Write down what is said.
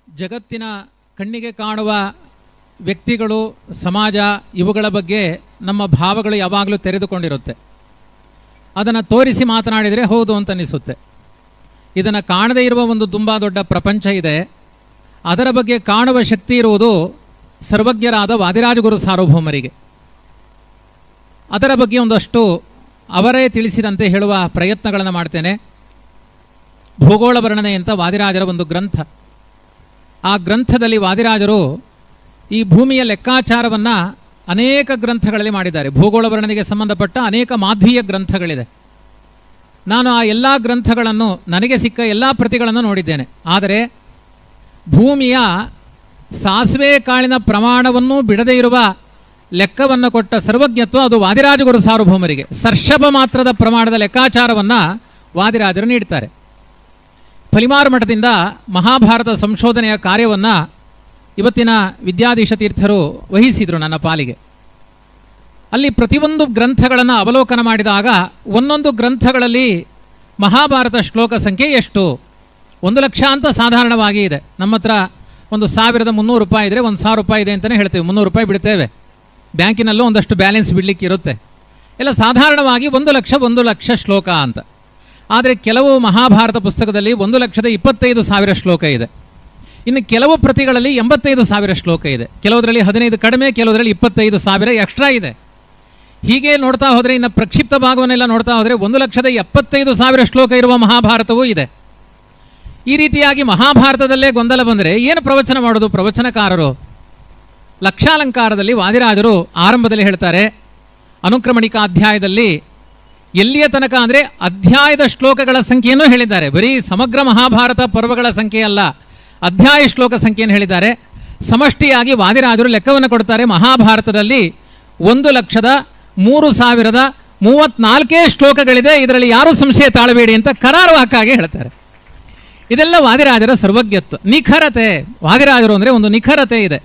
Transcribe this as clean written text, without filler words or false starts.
ಜಗತ್ತಿನ ಕಣ್ಣಿಗೆ ಕಾಣುವ ವ್ಯಕ್ತಿಗಳು, ಸಮಾಜ ಇವುಗಳ ಬಗ್ಗೆ ನಮ್ಮ ಭಾವಗಳು ಯಾವಾಗಲೂ ತೆರೆದುಕೊಂಡಿರುತ್ತೆ. ಅದನ್ನು ತೋರಿಸಿ ಮಾತನಾಡಿದರೆ ಹೌದು ಅಂತ ಅನಿಸುತ್ತೆ. ಇದನ್ನು ಕಾಣದೇ ಇರುವ ಒಂದು ತುಂಬ ದೊಡ್ಡ ಪ್ರಪಂಚ ಇದೆ. ಅದರ ಬಗ್ಗೆ ಕಾಣುವ ಶಕ್ತಿ ಇರುವುದು ಸರ್ವಜ್ಞರಾದ ವಾದಿರಾಜಗುರು ಸಾರ್ವಭೌಮರಿಗೆ. ಅದರ ಬಗ್ಗೆ ಒಂದಷ್ಟು ಅವರೇ ತಿಳಿಸಿದಂತೆ ಹೇಳುವ ಪ್ರಯತ್ನಗಳನ್ನು ಮಾಡ್ತೇನೆ. ಭೂಗೋಳ ವರ್ಣನೆ ಅಂತ ವಾದಿರಾಜರ ಒಂದು ಗ್ರಂಥ. ಆ ಗ್ರಂಥದಲ್ಲಿ ವಾದಿರಾಜರು ಈ ಭೂಮಿಯ ಲೆಕ್ಕಾಚಾರವನ್ನು ಅನೇಕ ಗ್ರಂಥಗಳಲ್ಲಿ ಮಾಡಿದ್ದಾರೆ. ಭೂಗೋಳ ವರ್ಣನೆಗೆ ಸಂಬಂಧಪಟ್ಟ ಅನೇಕ ಮಾಧ್ವೀಯ ಗ್ರಂಥಗಳಿದೆ. ನಾನು ಆ ಎಲ್ಲ ಗ್ರಂಥಗಳನ್ನು, ನನಗೆ ಸಿಕ್ಕ ಎಲ್ಲ ಪ್ರತಿಗಳನ್ನು ನೋಡಿದ್ದೇನೆ. ಆದರೆ ಭೂಮಿಯ ಸಾಸಿವೆ ಕಾಳಿನ ಪ್ರಮಾಣವನ್ನು ಬಿಡದೇ ಇರುವ ಲೆಕ್ಕವನ್ನು ಕೊಟ್ಟ ಸರ್ವಜ್ಞತ್ವ ಅದು ವಾದಿರಾಜಗುರು ಸಾರ್ವಭೌಮರಿಗೆ. ಸರ್ಷಭ ಮಾತ್ರದ ಪ್ರಮಾಣದ ಲೆಕ್ಕಾಚಾರವನ್ನು ವಾದಿರಾಜರು ನೀಡ್ತಾರೆ. ಫಲಿಮಾರು ಮಠದಿಂದ ಮಹಾಭಾರತ ಸಂಶೋಧನೆಯ ಕಾರ್ಯವನ್ನು ಇವತ್ತಿನ ವಿದ್ಯಾಧೀಶ ತೀರ್ಥರು ವಹಿಸಿದರು ನನ್ನ ಪಾಲಿಗೆ. ಅಲ್ಲಿ ಪ್ರತಿಯೊಂದು ಗ್ರಂಥಗಳನ್ನು ಅವಲೋಕನ ಮಾಡಿದಾಗ ಒಂದೊಂದು ಗ್ರಂಥಗಳಲ್ಲಿ ಮಹಾಭಾರತ ಶ್ಲೋಕ ಸಂಖ್ಯೆ ಎಷ್ಟು, 1,00,000 ಅಂತ ಸಾಧಾರಣವಾಗಿ ಇದೆ. ನಮ್ಮ ಹತ್ರ ಒಂದು 1,300 ರೂಪಾಯಿ ಇದ್ದರೆ 1,000 ರೂಪಾಯಿ ಇದೆ ಅಂತಲೇ ಹೇಳ್ತೇವೆ. 300 ರೂಪಾಯಿ ಬಿಡ್ತೇವೆ. ಬ್ಯಾಂಕಿನಲ್ಲೂ ಒಂದಷ್ಟು ಬ್ಯಾಲೆನ್ಸ್ ಬಿಡಲಿಕ್ಕೆ ಇರುತ್ತೆ. ಎಲ್ಲ ಸಾಧಾರಣವಾಗಿ 1,00,000 ಶ್ಲೋಕ ಅಂತ. ಆದರೆ ಕೆಲವು ಮಹಾಭಾರತ ಪುಸ್ತಕದಲ್ಲಿ 1,25,000 ಶ್ಲೋಕ ಇದೆ. ಇನ್ನು ಕೆಲವು ಪ್ರತಿಗಳಲ್ಲಿ 85,000 ಶ್ಲೋಕ ಇದೆ. ಕೆಲವರಲ್ಲಿ 15 ಕಡಿಮೆ, ಕೆಲವರಲ್ಲಿ 25,000 ಎಕ್ಸ್ಟ್ರಾ ಇದೆ. ಹೀಗೆ ನೋಡ್ತಾ ಹೋದರೆ, ಇನ್ನು ಪ್ರಕ್ಷಿಪ್ತ ಭಾಗವನ್ನೆಲ್ಲ ನೋಡ್ತಾ ಹೋದರೆ 1,75,000 ಶ್ಲೋಕ ಇರುವ ಮಹಾಭಾರತವೂ ಇದೆ. ಈ ರೀತಿಯಾಗಿ ಮಹಾಭಾರತದಲ್ಲೇ ಗೊಂದಲ ಬಂದರೆ ಏನು ಪ್ರವಚನ ಮಾಡೋದು ಪ್ರವಚನಕಾರರು? ಲಕ್ಷಾಲಂಕಾರದಲ್ಲಿ ವಾದಿರಾಜರು ಆರಂಭದಲ್ಲಿ ಹೇಳ್ತಾರೆ, ಅನುಕ್ರಮಣಿಕಾ ಅಧ್ಯಾಯದಲ್ಲಿ ಎಲ್ಲಿಯ ತನಕ ಅಂದರೆ ಅಧ್ಯಾಯದ ಶ್ಲೋಕಗಳ ಸಂಖ್ಯೆಯನ್ನು ಹೇಳಿದ್ದಾರೆ. ಬರೀ ಸಮಗ್ರ ಮಹಾಭಾರತ ಪರ್ವಗಳ ಸಂಖ್ಯೆ ಅಲ್ಲ, ಅಧ್ಯಾಯ ಶ್ಲೋಕ ಸಂಖ್ಯೆಯನ್ನು ಹೇಳಿದ್ದಾರೆ. ಸಮಷ್ಟಿಯಾಗಿ ವಾದಿರಾಜರು ಲೆಕ್ಕವನ್ನು ಕೊಡ್ತಾರೆ. ಮಹಾಭಾರತದಲ್ಲಿ 1,03,034 ಶ್ಲೋಕಗಳಿದೆ, ಇದರಲ್ಲಿ ಯಾರೂ ಸಂಶಯ ತಾಳಬೇಡಿ ಅಂತ ಕರಾರುವಾಕ್ಕಾಗಿ ಹೇಳ್ತಾರೆ. ಇದೆಲ್ಲ ವಾದಿರಾಜರ ಸರ್ವಜ್ಞತ್ವ, ನಿಖರತೆ. ವಾದಿರಾಜರು ಅಂದರೆ ಒಂದು ನಿಖರತೆ ಇದೆ.